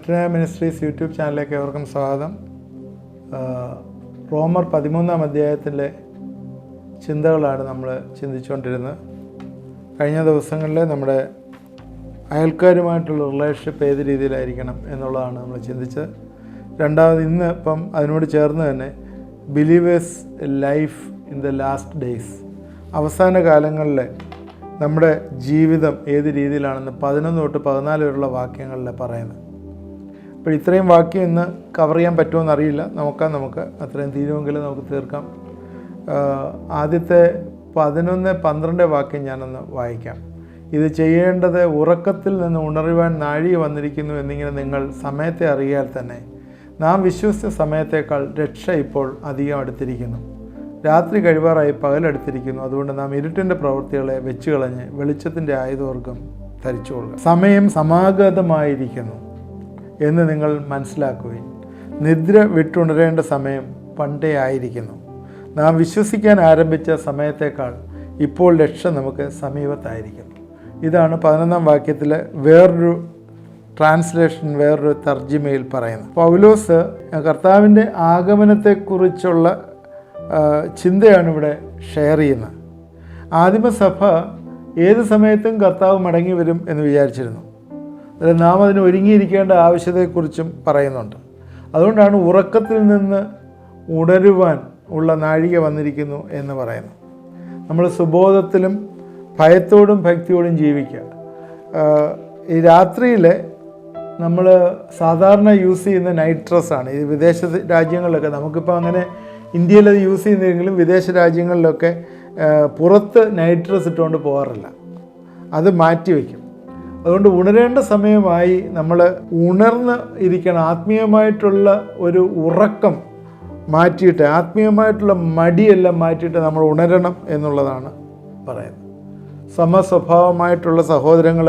Retina ministries YouTube ചാനലിലേക്ക് ഏവർക്കും സ്വാഗതം. റോമർ 13-ാം അധ്യായത്തിലെ ചിന്തകളാണ് നമ്മൾ ചിന്തിച്ചുകൊണ്ടിരുന്നത്. കഴിഞ്ഞ ദിവസങ്ങളിൽ നമ്മുടെ അയൽക്കാരുമായിട്ടുള്ള റിലേഷൻഷിപ്പ് ഏത് രീതിയിലായിരിക്കണം എന്നുള്ളതാണ് നമ്മൾ ചിന്തിച്ചത്. രണ്ടാമത് ഇന്ന് ഇപ്പം അതിനോട് ചേർന്ന് തന്നെ believers life in the last days, അവസാന കാലങ്ങളിൽ നമ്മുടെ ജീവിതം ഏത് രീതിയിലാണെന്ന് 11 തൊട്ട് 14 വരെയുള്ള വാക്യങ്ങളിൽ പറയുന്നത്. അപ്പോൾ ഇത്രയും വാക്യം ഇന്ന് കവർ ചെയ്യാൻ പറ്റുമോ അറിയില്ല. നമുക്ക് അത്രയും തീരുമെങ്കിലും നമുക്ക് തീർക്കാം. ആദ്യത്തെ 11-12 വാക്യം ഞാനൊന്ന് വായിക്കാം. ഇത് ചെയ്യേണ്ടത് ഉറക്കത്തിൽ നിന്ന് ഉണരുവാൻ നാഴിക വന്നിരിക്കുന്നു എന്നിങ്ങനെ നിങ്ങൾ സമയത്തെ അറിയാൽ തന്നെ നാം വിശ്വസിച്ച സമയത്തേക്കാൾ രക്ഷ ഇപ്പോൾ അധികം അടുത്തിരിക്കുന്നു. രാത്രി കഴിവാറായി പകലെടുത്തിരിക്കുന്നു. അതുകൊണ്ട് നാം ഇരുട്ടിൻ്റെ പ്രവൃത്തികളെ വെച്ച് കളഞ്ഞ് വെളിച്ചത്തിൻ്റെ ആയുധവർഗം ധരിച്ചുകൊള്ളുക. സമയം സമാഗതമായിരിക്കുന്നു എന്ന് നിങ്ങൾ മനസ്സിലാക്കുകയും നിദ്ര വിട്ടുണരേണ്ട സമയം പണ്ടേ ആയിരിക്കുന്നു. നാം വിശ്വസിക്കാൻ ആരംഭിച്ച സമയത്തേക്കാൾ ഇപ്പോൾ രക്ഷ നമുക്ക് സമീപത്തായിരിക്കുന്നു. ഇതാണ് 11-ാം വാക്യത്തിൽ വേറൊരു ട്രാൻസ്ലേഷൻ, വേറൊരു തർജിമയിൽ പറയുന്നത്. പൗലോസ് കർത്താവിൻ്റെ ആഗമനത്തെക്കുറിച്ചുള്ള ചിന്തയാണ് ഇവിടെ ഷെയർ ചെയ്യുന്നത്. ആദിമസഭ ഏത് സമയത്തും കർത്താവ് മടങ്ങി വരും എന്ന് വിചാരിച്ചിരുന്നു. അതായത് നാം അതിന് ഒരുങ്ങിയിരിക്കേണ്ട ആവശ്യത്തെക്കുറിച്ചും പറയുന്നുണ്ട്. അതുകൊണ്ടാണ് ഉറക്കത്തിൽ നിന്ന് ഉണരുവാൻ ഉള്ള നാഴിക വന്നിരിക്കുന്നു എന്ന് പറയുന്നു. നമ്മൾ സുബോധത്തിലും ഭയത്തോടും ഭക്തിയോടും ജീവിക്കുക. ഈ രാത്രിയിൽ നമ്മൾ സാധാരണ യൂസ് ചെയ്യുന്ന നൈറ്റ് ഡ്രസ്സാണ്. ഇത് വിദേശ രാജ്യങ്ങളിലൊക്കെ, നമുക്കിപ്പോൾ അങ്ങനെ ഇന്ത്യയിൽ അത് യൂസ് ചെയ്യുന്നെങ്കിലും വിദേശ രാജ്യങ്ങളിലൊക്കെ പുറത്ത് നൈറ്റ് ഡ്രസ്സ് ഇട്ടുകൊണ്ട് പോകാറില്ല, അത് മാറ്റി വയ്ക്കും. അതുകൊണ്ട് ഉണരേണ്ട സമയമായി നമ്മൾ ഉണർന്ന് ഇരിക്കണം. ആത്മീയമായിട്ടുള്ള ഒരു ഉറക്കം മാറ്റിയിട്ട്, ആത്മീയമായിട്ടുള്ള മടിയെല്ലാം മാറ്റിയിട്ട് നമ്മൾ ഉണരണം എന്നുള്ളതാണ് പറയുന്നത്. സമസ്വഭാവമായിട്ടുള്ള സഹോദരങ്ങൾ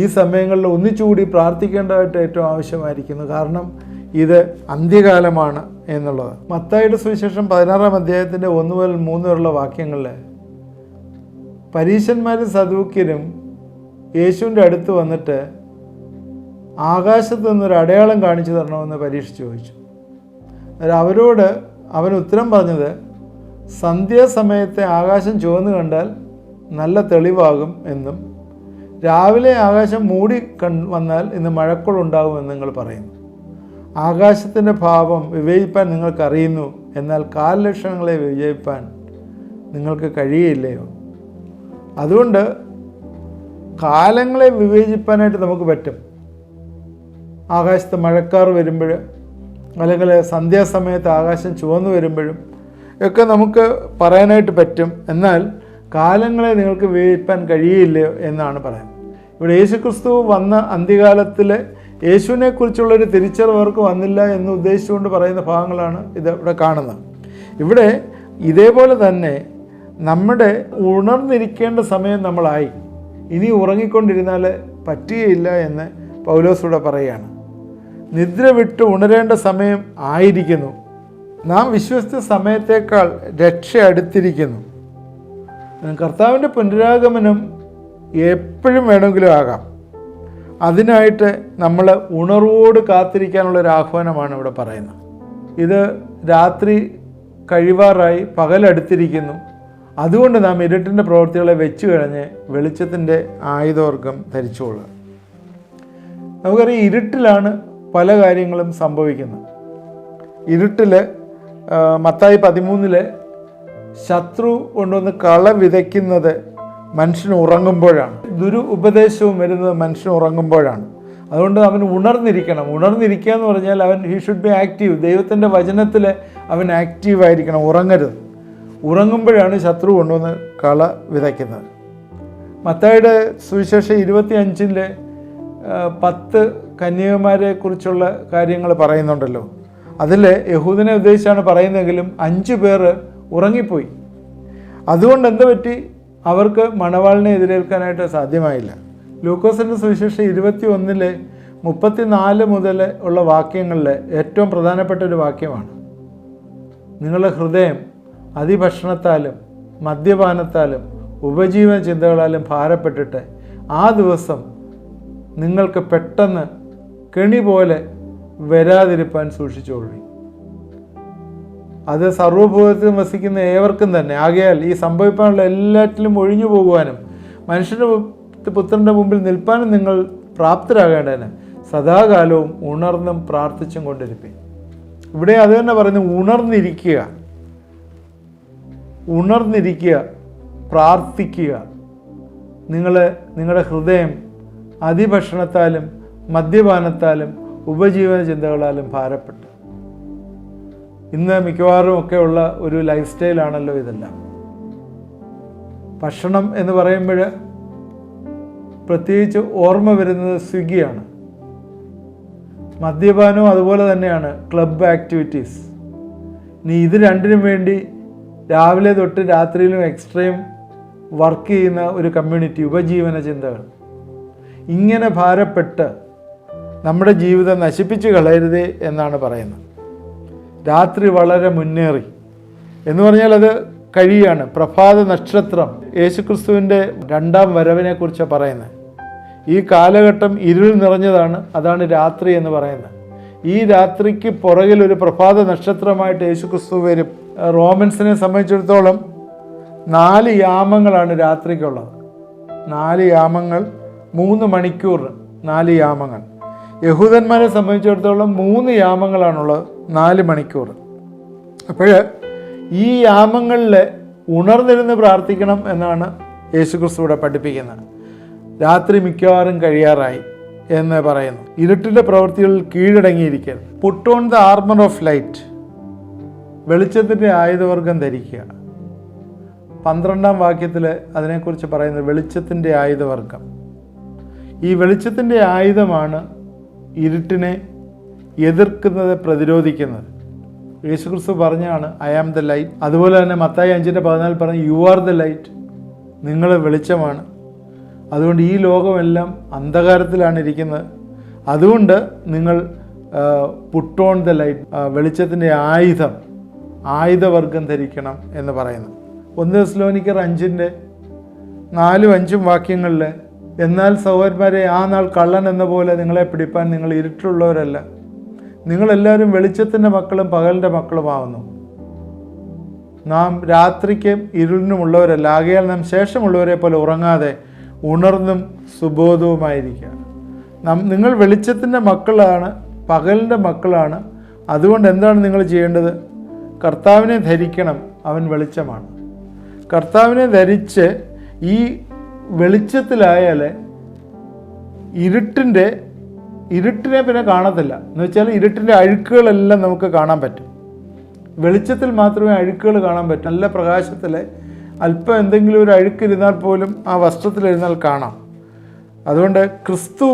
ഈ സമയങ്ങളിൽ ഒന്നിച്ചുകൂടി പ്രാർത്ഥിക്കേണ്ടതായിട്ട് ഏറ്റവും ആവശ്യമായിരിക്കുന്നു. കാരണം ഇത് അന്ത്യകാലമാണ് എന്നുള്ളത്. മത്തായിയുടെ സുവിശേഷം 16-ാം അധ്യായത്തിൻ്റെ 1 മുതൽ 3 വരെയുള്ള വാക്യങ്ങളിൽ പരീശന്മാരും സദൂക്യരും യേശുവിൻ്റെ അടുത്ത് വന്നിട്ട് ആകാശത്ത് നിന്നൊരു അടയാളം കാണിച്ചു തരണമെന്ന് പരീക്ഷിച്ച് ചോദിച്ചു. അവരോട് അവൻ ഉത്തരം പറഞ്ഞത്, സന്ധ്യാസമയത്തെ ആകാശം ചുവന്ന് കണ്ടാൽ നല്ല തെളിവാകും എന്നും രാവിലെ ആകാശം മൂടി വന്നാൽ ഇന്ന് മഴക്കോളുണ്ടാകുമെന്ന് നിങ്ങൾ പറയുന്നു. ആകാശത്തിൻ്റെ ഭാവം വിവേചിപ്പാൻ നിങ്ങൾക്കറിയുന്നു, എന്നാൽ കാലലക്ഷണങ്ങളെ വിവേചിപ്പാൻ നിങ്ങൾക്ക് കഴിയില്ലയോ? അതുകൊണ്ട് കാലങ്ങളെ വിവേചിപ്പാനായിട്ട് നമുക്ക് പറ്റും. ആകാശത്ത് മഴക്കാർ വരുമ്പോൾ, അല്ലെങ്കിൽ സന്ധ്യാസമയത്ത് ആകാശം ചുവന്നു വരുമ്പോഴും ഒക്കെ നമുക്ക് പറയാനായിട്ട് പറ്റും. എന്നാൽ കാലങ്ങളെ നിങ്ങൾക്ക് വിവേചിപ്പാൻ കഴിയില്ലയോ എന്നാണ് പറയുന്നത്. ഇവിടെ യേശുക്രിസ്തു വന്ന അന്ത്യകാലത്തിൽ യേശുവിനെക്കുറിച്ചുള്ളൊരു തിരിച്ചറിവ് അവർക്ക് വന്നില്ല എന്ന് ഉദ്ദേശിച്ചുകൊണ്ട് പറയുന്ന ഭാഗങ്ങളാണ് ഇത് ഇവിടെ കാണുന്നത്. ഇവിടെ ഇതേപോലെ തന്നെ നമ്മുടെ ഉണർന്നിരിക്കേണ്ട സമയം നമ്മളായി. ഇനി ഉറങ്ങിക്കൊണ്ടിരുന്നാൽ പറ്റുകയില്ല എന്ന് പൗലോസ് ഇവിടെ പറയുകയാണ്. നിദ്ര വിട്ട് ഉണരേണ്ട സമയം ആയിരിക്കുന്നു. നാം വിശ്വസിച്ച സമയത്തേക്കാൾ രക്ഷ അടുത്തിരിക്കുന്നു. കർത്താവിൻ്റെ പുനരാഗമനം എപ്പോഴും വേണമെങ്കിലും ആകാം. അതിനായിട്ട് നമ്മൾ ഉണർവോട് കാത്തിരിക്കാനുള്ളൊരു ആഹ്വാനമാണ് ഇവിടെ പറയുന്നത്. ഇത് രാത്രി കഴിവാറായി പകലടുത്തിരിക്കുന്നു. അതുകൊണ്ട് നാം ഇരുട്ടിൻ്റെ പ്രവൃത്തികളെ വെച്ച് കഴിഞ്ഞ് വെളിച്ചത്തിൻ്റെ ആയുധവർഗം ധരിച്ചുകൊള്ളുക. നമുക്കറിയാം, ഇരുട്ടിലാണ് പല കാര്യങ്ങളും സംഭവിക്കുന്നത്. ഇരുട്ടിൽ മത്തായി 13 ശത്രു കൊണ്ടുവന്ന് കള വിതയ്ക്കുന്നത് മനുഷ്യന് ഉറങ്ങുമ്പോഴാണ്. ഉപദേശവും വരുന്നത് മനുഷ്യന് ഉറങ്ങുമ്പോഴാണ്. അതുകൊണ്ട് അവൻ ഉണർന്നിരിക്കണം. ഉണർന്നിരിക്കുക എന്ന് പറഞ്ഞാൽ ഹി ഷുഡ് ബി ആക്റ്റീവ്. ദൈവത്തിൻ്റെ വചനത്തിൽ അവൻ ആക്റ്റീവായിരിക്കണം, ഉറങ്ങരുത്. ഉറങ്ങുമ്പോഴാണ് ശത്രു കൊണ്ടുവന്ന് കള വിതയ്ക്കുന്നത്. മത്തായിയുടെ സുവിശേഷം 25 10 കന്യകമാരെ കുറിച്ചുള്ള കാര്യങ്ങൾ പറയുന്നുണ്ടല്ലോ. അതിൽ യഹൂദനെ ഉദ്ദേശിച്ചാണ് പറയുന്നതെങ്കിലും 5 പേർ ഉറങ്ങിപ്പോയി. അതുകൊണ്ട് എന്ത് പറ്റി? അവർക്ക് മണവാളിനെ എതിരേൽക്കാനായിട്ട് സാധ്യമായില്ല. ലൂക്കോസിൻ്റെ സുവിശേഷം 21 34 മുതൽ ഉള്ള വാക്യങ്ങളിൽ ഏറ്റവും പ്രധാനപ്പെട്ട ഒരു വാക്യമാണ്, നിങ്ങളുടെ ഹൃദയം അതിഭക്ഷണത്താലും മദ്യപാനത്താലും ഉപജീവന ചിന്തകളാലും ഭാരപ്പെട്ടിട്ട് ആ ദിവസം നിങ്ങൾക്ക് പെട്ടെന്ന് കെണി പോലെ വരാതിരിപ്പാൻ സൂക്ഷിച്ചുകൊള്ളി. അത് സർവ്വഭൂതത്തിലും വസിക്കുന്ന ഏവർക്കും തന്നെ. ആകയാൽ ഈ സംഭവിക്കാനുള്ള എല്ലാറ്റിലും ഒഴിഞ്ഞു പോകുവാനും മനുഷ്യൻ്റെ പുത്രൻ്റെ മുമ്പിൽ നിൽപ്പാനും നിങ്ങൾ പ്രാപ്തരാകേണ്ടതിന് സദാകാലവും ഉണർന്നും പ്രാർത്ഥിച്ചും കൊണ്ടിരിപ്പീൻ. ഇവിടെ അത് തന്നെ പറയുന്നത്, ഉണർന്നിരിക്കുക, പ്രാർത്ഥിക്കുക. നിങ്ങളുടെ ഹൃദയം അതിഭക്ഷണത്താലും മദ്യപാനത്താലും ഉപജീവന ചിന്തകളാലും ഭാരപ്പെട്ടു. ഇന്ന് മിക്കവാറും ഒക്കെ ഉള്ള ഒരു ലൈഫ് സ്റ്റൈലാണല്ലോ ഇതെല്ലാം. ഭക്ഷണം എന്ന് പറയുമ്പോൾ പ്രത്യേകിച്ച് ഓർമ്മ വരുന്നത് സ്വിഗ്ഗിയാണ്. മദ്യപാനവും അതുപോലെ തന്നെയാണ്, ക്ലബ് ആക്ടിവിറ്റീസ്. ഇനി ഇത് രണ്ടിനും വേണ്ടി രാവിലെ തൊട്ട് രാത്രിയിലും എക്സ്ട്രീം വർക്ക് ചെയ്യുന്ന ഒരു കമ്മ്യൂണിറ്റി, ഉപജീവന ചിന്തകൾ. ഇങ്ങനെ ഭാരപ്പെട്ട് നമ്മുടെ ജീവിതം നശിപ്പിച്ച് കളയരുതേ എന്നാണ് പറയുന്നത്. രാത്രി വളരെ മുന്നേറി എന്ന് പറഞ്ഞാൽ അത് കഴിയാണ്. പ്രഭാത നക്ഷത്രം യേശുക്രിസ്തുവിൻ്റെ രണ്ടാം വരവിനെ കുറിച്ച് പറയുന്നത്. ഈ കാലഘട്ടം ഇരുൾ നിറഞ്ഞതാണ്, അതാണ് രാത്രി എന്ന് പറയുന്നത്. ഈ രാത്രിക്ക് പുറകിൽ ഒരു പ്രഭാത നക്ഷത്രമായിട്ട് യേശുക്രിസ്തു വരും. റോമൻസിനെ സംബന്ധിച്ചിടത്തോളം 4 യാമങ്ങളാണ് രാത്രിക്കുള്ളത്. 4 യാമങ്ങൾ, 3 മണിക്കൂർ, 4 യാമങ്ങൾ. യഹൂദന്മാരെ സംബന്ധിച്ചിടത്തോളം 3 യാമങ്ങളാണുള്ളത്, 4 മണിക്കൂർ. അപ്പോൾ ഈ യാമങ്ങളിൽ ഉണർന്നിരുന്ന് പ്രാർത്ഥിക്കണം എന്നാണ് യേശുക്രിസ്തു ഇവിടെ പഠിപ്പിക്കുന്നത്. രാത്രി മിക്കവാറും കഴിയാറായി എന്ന് പറയുന്നു. ഇരുട്ടിൻ്റെ പ്രവൃത്തികളിൽ കീഴടങ്ങിയിരിക്കരുത്. Put on the armour of light, വെളിച്ചത്തിൻ്റെ ആയുധവർഗം ധരിക്കുക. 12-ാം വാക്യത്തിൽ അതിനെക്കുറിച്ച് പറയുന്നത് വെളിച്ചത്തിൻ്റെ ആയുധവർഗം. ഈ വെളിച്ചത്തിൻ്റെ ആയുധമാണ് ഇരുട്ടിനെ എതിർക്കുന്നത്, പ്രതിരോധിക്കുന്നത്. യേശുക്രിസ്തു പറഞ്ഞാണ് ഐ ആം ദ ലൈറ്റ്. അതുപോലെ തന്നെ മത്തായി 5:14 പറഞ്ഞ് യു ആർ ദ ലൈറ്റ്, നിങ്ങൾ വെളിച്ചമാണ്. അതുകൊണ്ട് ഈ ലോകമെല്ലാം അന്ധകാരത്തിലാണ് ഇരിക്കുന്നത്. അതുകൊണ്ട് നിങ്ങൾ പുട്ട് ഓൺ ദ ലൈറ്റ്, വെളിച്ചത്തിൻ്റെ ആയുധവർഗം ധരിക്കണം എന്ന് പറയുന്നു. 1 തെസ്സലോനിക്കർ 5:4-5 വാക്യങ്ങളിൽ, എന്നാൽ സഹോദരന്മാരെ, ആ നാൾ കള്ളൻ എന്ന പോലെ നിങ്ങളെ പിടിപ്പാൻ നിങ്ങൾ ഇരുട്ടിലുള്ളവരല്ല, നിങ്ങളെല്ലാവരും വെളിച്ചത്തിൻ്റെ മക്കളും പകലിൻ്റെ മക്കളുമാവുന്നു. നാം രാത്രിക്കും ഇരുളിനുമുള്ളവരല്ല. ആകയാൽ നാം ശേഷമുള്ളവരെ പോലെ ഉറങ്ങാതെ ഉണർന്നും സുബോധവുമായിരിക്കുക. നിങ്ങൾ വെളിച്ചത്തിൻ്റെ മക്കളാണ്, പകലിൻ്റെ മക്കളാണ്. അതുകൊണ്ട് എന്താണ് നിങ്ങൾ ചെയ്യേണ്ടത്? കർത്താവിനെ ധരിക്കണം, അവൻ വെളിച്ചമാണ്. കർത്താവിനെ ധരിച്ച് ഈ വെളിച്ചത്തിലായാൽ ഇരുട്ടിനെ പിന്നെ കാണത്തില്ല. എന്ന് വെച്ചാൽ ഇരുട്ടിൻ്റെ അഴുക്കുകളെല്ലാം നമുക്ക് കാണാൻ പറ്റും. വെളിച്ചത്തിൽ മാത്രമേ അഴുക്കുകൾ കാണാൻ പറ്റൂ. നല്ല പ്രകാശത്തിൽ അല്പം എന്തെങ്കിലും ഒരു അഴുക്കിരുന്നാൽ പോലും ആ വസ്ത്രത്തിലിരുന്നാൽ കാണാം. അതുകൊണ്ട് ക്രിസ്തു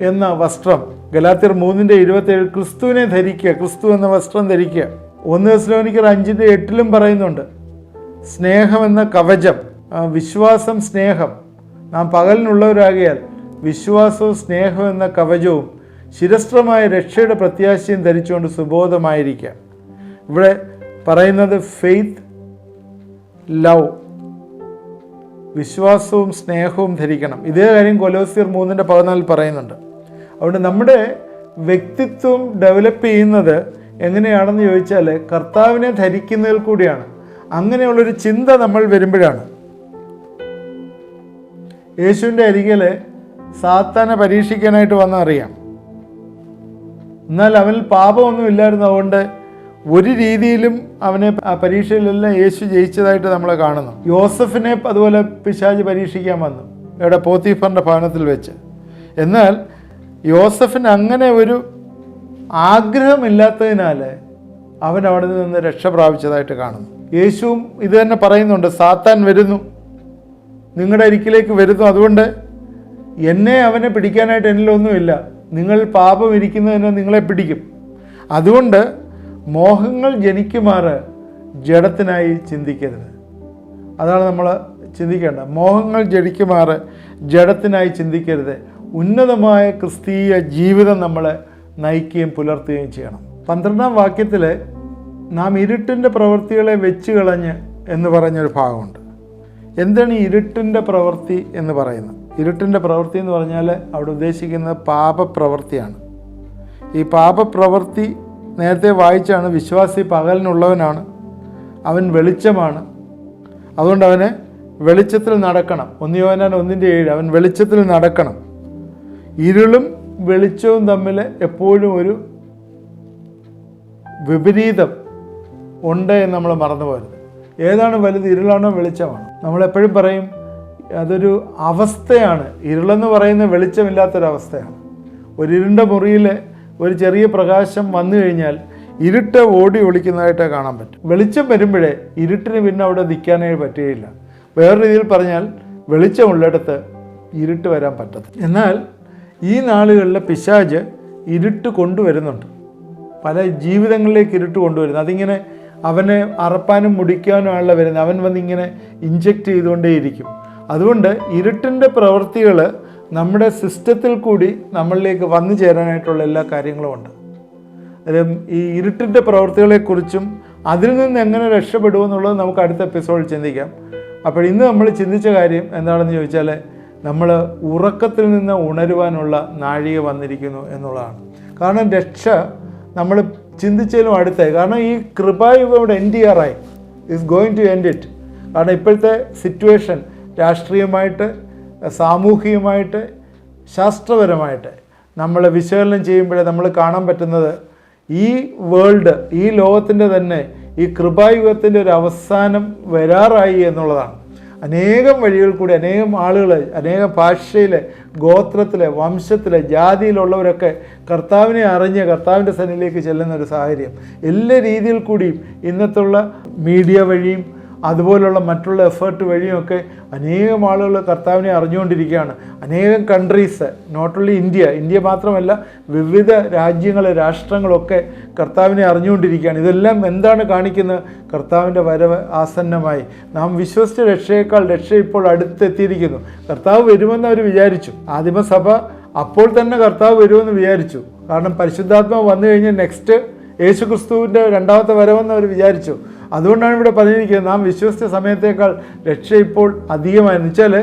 എന്ന വസ്ത്രം, ഗലാത്യർ 3:27, ക്രിസ്തുവിനെ ധരിക്കുക, ക്രിസ്തു എന്ന വസ്ത്രം ധരിക്കുക. 1 തെസ്സലോനിക്കർ 5:8 പറയുന്നുണ്ട്, സ്നേഹമെന്ന കവചം, വിശ്വാസം, സ്നേഹം. നാം പകലിനുള്ളവരാകിയാൽ വിശ്വാസവും സ്നേഹം എന്ന കവചവും ശിരസ്ത്രമായ രക്ഷയുടെ പ്രത്യാശയും ധരിച്ചുകൊണ്ട് സുബോധമായിരിക്കുക. ഇവിടെ പറയുന്നത് ഫെയ്ത്ത്, ലവ്, വിശ്വാസവും സ്നേഹവും ധരിക്കണം. ഇതേ കാര്യം കൊലോസ്യർ 3:14 പറയുന്നുണ്ട്. അതുകൊണ്ട് നമ്മുടെ വ്യക്തിത്വം ഡെവലപ്പ് ചെയ്യുന്നത് എങ്ങനെയാണെന്ന് ചോദിച്ചാൽ കർത്താവിനെ ധരിക്കുന്നതിൽ കൂടിയാണ്. അങ്ങനെയുള്ളൊരു ചിന്ത നമ്മൾ വരുമ്പോഴാണ്. യേശുവിൻ്റെ അരികിൽ സാത്താനെ പരീക്ഷിക്കാനായിട്ട് വന്നറിയാം. എന്നാൽ അവനിൽ പാപമൊന്നും ഇല്ലായിരുന്നു. അതുകൊണ്ട് ഒരു രീതിയിലും അവനെ ആ പരീക്ഷയിലെല്ലാം യേശു ജയിച്ചതായിട്ട് നമ്മൾ കാണുന്നു. യോസഫിനെ അതുപോലെ പിശാച് പരീക്ഷിക്കാൻ വന്നു, ഇവിടെ പോത്തിഫറിൻ്റെ ഭവനത്തിൽ വെച്ച്. എന്നാൽ യോസഫിന് അങ്ങനെ ഒരു ആഗ്രഹമില്ലാത്തതിനാൽ അവൻ അവിടെ നിന്ന് രക്ഷ പ്രാപിച്ചതായിട്ട് കാണുന്നു. യേശുവും ഇത് തന്നെ പറയുന്നുണ്ട്, സാത്താൻ വരുന്നു, നിങ്ങളുടെ അരികിലേക്ക് വരുന്നു. അതുകൊണ്ട് അവനെ പിടിക്കാനായിട്ട് എന്നിലൊന്നുമില്ല. നിങ്ങൾ പാപം ഇരിക്കുന്നതിന് നിങ്ങളെ പിടിക്കും. അതുകൊണ്ട് മോഹങ്ങൾ ജനിക്കുമാറ് ജഡത്തിനായി ചിന്തിക്കരുത്. അതാണ് നമ്മൾ ചിന്തിക്കേണ്ടത്. മോഹങ്ങൾ ജനിക്കുമാറ് ജഡത്തിനായി ചിന്തിക്കരുത്. ഉന്നതമായ ക്രിസ്തീയ ജീവിതം നമ്മളെ നയിക്കുകയും പുലർത്തുകയും ചെയ്യണം. 12-ാം വാക്യത്തിൽ നാം ഇരുട്ടിൻ്റെ പ്രവൃത്തികളെ വെച്ച് കളഞ്ഞ് എന്ന് പറഞ്ഞൊരു ഭാഗമുണ്ട്. എന്താണ് ഈ ഇരുട്ടിൻ്റെ പ്രവൃത്തി എന്ന് പറയുന്നത്? ഇരുട്ടിൻ്റെ പ്രവൃത്തി എന്ന് പറഞ്ഞാൽ അവിടെ ഉദ്ദേശിക്കുന്നത് പാപപ്രവൃത്തിയാണ്. ഈ പാപപ്രവൃത്തി നേരത്തെ വായിച്ചാണ്. വിശ്വാസി പകലിനുള്ളവനാണ്, അവൻ വെളിച്ചമാണ്, അതുകൊണ്ട് അവന് വെളിച്ചത്തിൽ നടക്കണം. 1 യോഹന്നാൻ 1:7 അവൻ വെളിച്ചത്തിൽ നടക്കണം. ഇരുളും വെളിച്ചവും തമ്മിൽ എപ്പോഴും ഒരു വിപരീതം ഉണ്ട് എന്ന് നമ്മൾ മറന്നു പോകരുത്. ഏതാണ് വലുത്, ഇരുളാണോ വെളിച്ചമാണോ? നമ്മളെപ്പോഴും പറയും അതൊരു അവസ്ഥയാണ്. ഇരുളെന്ന് പറയുന്ന വെളിച്ചമില്ലാത്തൊരവസ്ഥയാണ്. ഒരു ഇരുണ്ട മുറിയിൽ ഒരു ചെറിയ പ്രകാശം വന്നു കഴിഞ്ഞാൽ ഇരുട്ട് ഓടി ഒളിക്കുന്നതായിട്ട് കാണാൻ പറ്റും. വെളിച്ചം വരുമ്പോഴേ ഇരുട്ടിന് പിന്നെ അവിടെ നിൽക്കാനേ പറ്റുകയില്ല. വേറെ രീതിയിൽ പറഞ്ഞാൽ വെളിച്ചമുള്ളിടത്ത് ഇരുട്ട് വരാൻ പറ്റത്തില്ല. എന്നാൽ ഈ നാളുകളിൽ പിശാച് ഇരുട്ട് കൊണ്ടുവരുന്നുണ്ട്, പല ജീവിതങ്ങളിലേക്ക് ഇരുട്ട് കൊണ്ടുവരുന്നു. അതിങ്ങനെ അവനെ അറപ്പാനും മുടിക്കാനുമാണല്ലോ വരുന്നത്. അവൻ വന്നിങ്ങനെ ഇഞ്ചെക്റ്റ് ചെയ്തുകൊണ്ടേയിരിക്കും. അതുകൊണ്ട് ഇരുട്ടിൻ്റെ പ്രവൃത്തികൾ നമ്മുടെ സിസ്റ്റത്തിൽ കൂടി നമ്മളിലേക്ക് വന്നു ചേരാനായിട്ടുള്ള എല്ലാ കാര്യങ്ങളും ഉണ്ട്. ഈ ഇരുട്ടിൻ്റെ പ്രവൃത്തികളെക്കുറിച്ചും അതിൽ നിന്ന് എങ്ങനെ രക്ഷപ്പെടുമെന്നുള്ളത് നമുക്ക് അടുത്ത എപ്പിസോഡിൽ ചിന്തിക്കാം. അപ്പോൾ ഇന്ന് നമ്മൾ ചിന്തിച്ച കാര്യം എന്താണെന്ന് ചോദിച്ചാൽ, നമ്മൾ ഉറക്കത്തിൽ നിന്ന് ഉണരുവാനുള്ള നാഴിക വന്നിരിക്കുന്നു എന്നുള്ളതാണ്. കാരണം രക്ഷ നമ്മൾ ചിന്തിച്ചതിലും അടുത്തായി. കാരണം ഈ കൃപായുഗം ഇവിടെ എൻഡ് ചെയ്യാറായി, is going to end it. കാരണം ഇപ്പോഴത്തെ സിറ്റുവേഷൻ രാഷ്ട്രീയമായിട്ട്, സാമൂഹികമായിട്ട്, ശാസ്ത്രപരമായിട്ട് നമ്മൾ വിശകലനം ചെയ്യുമ്പോഴേ നമ്മൾ കാണാൻ പറ്റുന്നത് ഈ വേൾഡ്, ഈ ലോകത്തിൻ്റെ തന്നെ ഈ കൃപായുഗത്തിൻ്റെ ഒരു അവസാനം വരാറായി എന്നുള്ളതാണ്. അനേകം വഴികൾ കൂടി അനേകം ആളുകൾ, അനേകം ഭാഷയിലെ, ഗോത്രത്തിലെ, വംശത്തിലെ, ജാതിയിലുള്ളവരൊക്കെ കർത്താവിനെ അറിഞ്ഞ് കർത്താവിൻ്റെ സന്നിധിയിലേക്ക് ചെല്ലുന്ന ഒരു സാഹചര്യം. എല്ലാ രീതിയിൽ കൂടിയും ഇന്നത്തുള്ള മീഡിയ വഴിയും അതുപോലുള്ള മറ്റുള്ള എഫേർട്ട് വഴിയുമൊക്കെ അനേകം ആളുകൾ കർത്താവിനെ അറിഞ്ഞുകൊണ്ടിരിക്കുകയാണ്. അനേകം കൺട്രീസ്, നോട്ട് ഓൺലി ഇന്ത്യ മാത്രമല്ല, വിവിധ രാഷ്ട്രങ്ങളൊക്കെ കർത്താവിനെ അറിഞ്ഞുകൊണ്ടിരിക്കുകയാണ്. ഇതെല്ലാം എന്താണ് കാണിക്കുന്നത്? കർത്താവിൻ്റെ വരവ് ആസന്നമായി. നാം വിശ്വസിച്ച രക്ഷയേക്കാൾ രക്ഷ ഇപ്പോൾ അടുത്തെത്തിയിരിക്കുന്നു. കർത്താവ് വരുമെന്ന് അവർ വിചാരിച്ചു. ആദിമസഭ അപ്പോൾ തന്നെ കർത്താവ് വരുമെന്ന് വിചാരിച്ചു. കാരണം പരിശുദ്ധാത്മാവ് വന്നു കഴിഞ്ഞാൽ നെക്സ്റ്റ് യേശുക്രിസ്തുവിൻ്റെ രണ്ടാമത്തെ വരവെന്ന് അവർ വിചാരിച്ചു. അതുകൊണ്ടാണ് ഇവിടെ പറഞ്ഞിരിക്കുന്നത്, നാം വിശ്വസിച്ച സമയത്തേക്കാൾ രക്ഷ ഇപ്പോൾ അധികമായെന്ന് വെച്ചാൽ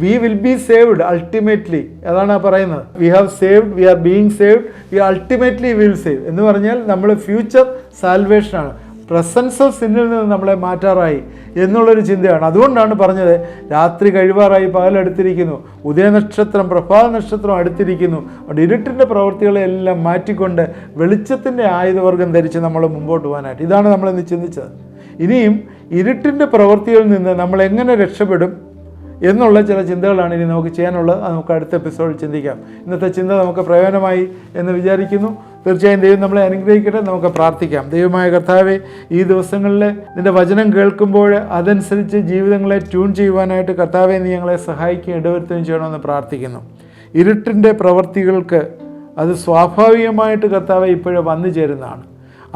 we will be saved ultimately. അതാണ് പറയുന്നത്. We have saved, we are being saved, we ultimately will save എന്ന് പറഞ്ഞാൽ നമ്മൾ ഫ്യൂച്ചർ സാൽവേഷനാണ്. പ്രസൻസ് ഓഫ് സിന്നിൽ നിന്ന് നമ്മളെ മാറ്റാറായി എന്നുള്ളൊരു ചിന്തയാണ്. അതുകൊണ്ടാണ് പറഞ്ഞത് രാത്രി കഴിവാറായി, പകലടുത്തിരിക്കുന്നു, ഉദയനക്ഷത്രം പ്രഭാത നക്ഷത്രം അടുത്തിരിക്കുന്നു. അതുകൊണ്ട് ഇരുട്ടിൻ്റെ പ്രവൃത്തികളെല്ലാം മാറ്റിക്കൊണ്ട് വെളിച്ചത്തിൻ്റെ ആയുധവർഗം ധരിച്ച് നമ്മൾ മുമ്പോട്ട് പോകാനായിട്ട്. ഇതാണ് നമ്മളിന്ന് ചിന്തിച്ചത്. ഇനിയും ഇരുട്ടിൻ്റെ പ്രവൃത്തികളിൽ നിന്ന് നമ്മൾ എങ്ങനെ രക്ഷപ്പെടും എന്നുള്ള ചില ചിന്തകളാണ് ഇനി നമുക്ക് ചെയ്യാനുള്ളത്. അത് നമുക്ക് അടുത്ത എപ്പിസോഡിൽ ചിന്തിക്കാം. ഇന്നത്തെ ചിന്ത നമുക്ക് പ്രയോജനമായി എന്ന് വിചാരിക്കുന്നു. തീർച്ചയായും ദൈവം നമ്മളെ അനുഗ്രഹിക്കട്ടെ. നമുക്ക് പ്രാർത്ഥിക്കാം. ദൈവമായ കർത്താവേ, ഈ ദിവസങ്ങളിൽ നിൻ്റെ വചനം കേൾക്കുമ്പോൾ അതനുസരിച്ച് ജീവിതങ്ങളെ ട്യൂൺ ചെയ്യുവാനായിട്ട് കർത്താവെ നീ ഞങ്ങളെ സഹായിക്കുകയും ഇടവരുത്തുകയും ചെയ്യണമെന്ന് പ്രാർത്ഥിക്കുന്നു. ഇരുട്ടിൻ്റെ പ്രവൃത്തികൾക്ക് അത് സ്വാഭാവികമായിട്ട് കർത്താവെ ഇപ്പോഴും വന്നു ചേരുന്നതാണ്.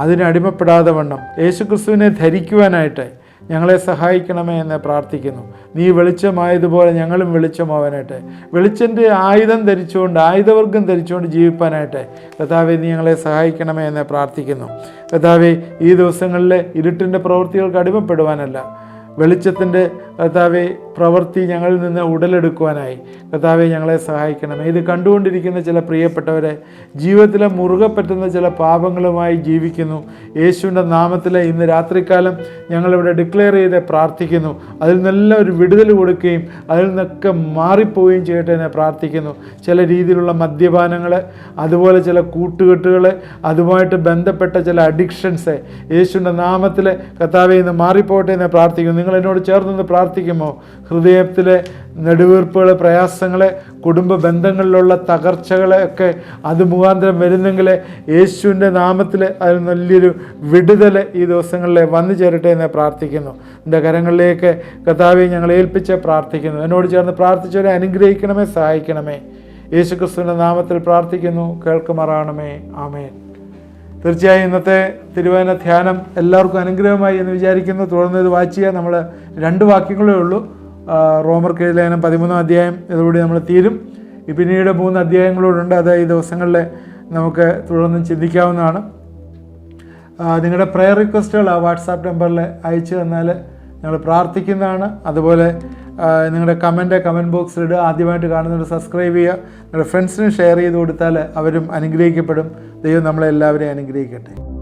അതിന് അടിമപ്പെടാതെ വണ്ണം യേശുക്രിസ്തുവിനെ ധരിക്കുവാനായിട്ട് ഞങ്ങളെ സഹായിക്കണമേ എന്ന് പ്രാർത്ഥിക്കുന്നു. നീ വെളിച്ചമായതുപോലെ ഞങ്ങളും വെളിച്ചമാവാനായിട്ട്, വെളിച്ചൻ്റെ ആയുധം ധരിച്ചുകൊണ്ട്, ആയുധവർഗം ധരിച്ചുകൊണ്ട് ജീവിപ്പാനായിട്ട് കർത്താവെ നീ ഞങ്ങളെ സഹായിക്കണമേ എന്ന് പ്രാർത്ഥിക്കുന്നു. കർത്താവെ, ഈ ദിവസങ്ങളിൽ ഇരുട്ടിൻ്റെ പ്രവൃത്തികൾക്ക് അടിമപ്പെടുവാനല്ല, വെളിച്ചത്തിൻ്റെ കർത്താവെ പ്രവൃത്തി ഞങ്ങളിൽ നിന്ന് ഉടലെടുക്കുവാനായി കർത്താവെ ഞങ്ങളെ സഹായിക്കണമേ. ഇത് കണ്ടുകൊണ്ടിരിക്കുന്ന ചില പ്രിയപ്പെട്ടവരെ ജീവിതത്തിലെ മുറുകെ പറ്റുന്ന ചില പാപങ്ങളുമായി ജീവിക്കുന്നു. യേശുവിൻ്റെ നാമത്തിൽ ഇന്ന് രാത്രികാലം ഞങ്ങളിവിടെ ഡിക്ലെയർ ചെയ്ത് പ്രാർത്ഥിക്കുന്നു. അതിൽ നിന്നെല്ലാം ഒരു വിടുതൽ കൊടുക്കുകയും അതിൽ നിന്നൊക്കെ മാറിപ്പോവുകയും ചെയ്യട്ടെ എന്ന് പ്രാർത്ഥിക്കുന്നു. ചില രീതിയിലുള്ള മദ്യപാനങ്ങൾ, അതുപോലെ ചില കൂട്ടുകെട്ടുകൾ, അതുമായിട്ട് ബന്ധപ്പെട്ട ചില അഡിക്ഷൻസ് യേശുവിൻ്റെ നാമത്തിൽ കർത്താവെ ഇന്ന് മാറിപ്പോട്ടെ എന്ന് പ്രാർത്ഥിക്കുന്നു. നിങ്ങൾ എന്നോട് ചേർന്ന് പ്രാർത്ഥിക്കുമോ? ഹൃദയത്തിലെ നെടുവീർപ്പുകൾ, പ്രയാസങ്ങൾ, കുടുംബ ബന്ധങ്ങളിലുള്ള തകർച്ചകളൊക്കെ അത് മുഖാന്തരം വരുന്നെങ്കിൽ യേശുവിൻ്റെ നാമത്തിൽ അതിന് വലിയൊരു വിടുതൽ ഈ ദിവസങ്ങളിൽ വന്നു ചേരട്ടെ എന്ന് പ്രാർത്ഥിക്കുന്നു. എൻ്റെ കരങ്ങളിലേക്ക് കർത്താവെ ഞങ്ങൾ ഏൽപ്പിച്ച് പ്രാർത്ഥിക്കുന്നു. എന്നോട് ചേർന്ന് പ്രാർത്ഥിച്ചവരെ അനുഗ്രഹിക്കണമേ, സഹായിക്കണമേ. യേശുക്രിസ്തുവിൻ്റെ നാമത്തിൽ പ്രാർത്ഥിക്കുന്നു, കേൾക്കുമാറാണമേ. ആമേൻ. തീർച്ചയായും ഇന്നത്തെ തിരുവചന ധ്യാനം എല്ലാവർക്കും അനുഗ്രഹമായി എന്ന് വിചാരിക്കുന്നു. തുടർന്ന് ഇത് വായിച്ച് ചെയ്യാൻ നമ്മൾ 2 വാക്യങ്ങളേ ഉള്ളൂ. റോമർക്ക് ലേഖനം 13-ാം അധ്യായം ഇതോടുകൂടി നമ്മൾ തീരും. പിന്നീട് 3 അധ്യായങ്ങളോടുണ്ട്. അത് ഈ ദിവസങ്ങളിൽ നമുക്ക് തുടർന്ന് ചിന്തിക്കാവുന്നതാണ്. നിങ്ങളുടെ പ്രെയർ റിക്വസ്റ്റുകൾ ആ വാട്സാപ്പ് നമ്പറിൽ അയച്ചു തന്നാൽ ഞങ്ങൾ പ്രാർത്ഥിക്കുന്നതാണ്. അതുപോലെ നിങ്ങളുടെ കമൻറ്റ് ബോക്സിൽ ഇടുക. ആദ്യമായിട്ട് കാണുന്നവർ സബ്സ്ക്രൈബ് ചെയ്യുക. നിങ്ങളുടെ ഫ്രണ്ട്സിന് ഷെയർ ചെയ്ത് കൊടുത്താൽ അവരും അനുഗ്രഹിക്കപ്പെടും. ദൈവം നമ്മളെല്ലാവരെയും അനുഗ്രഹിക്കട്ടെ.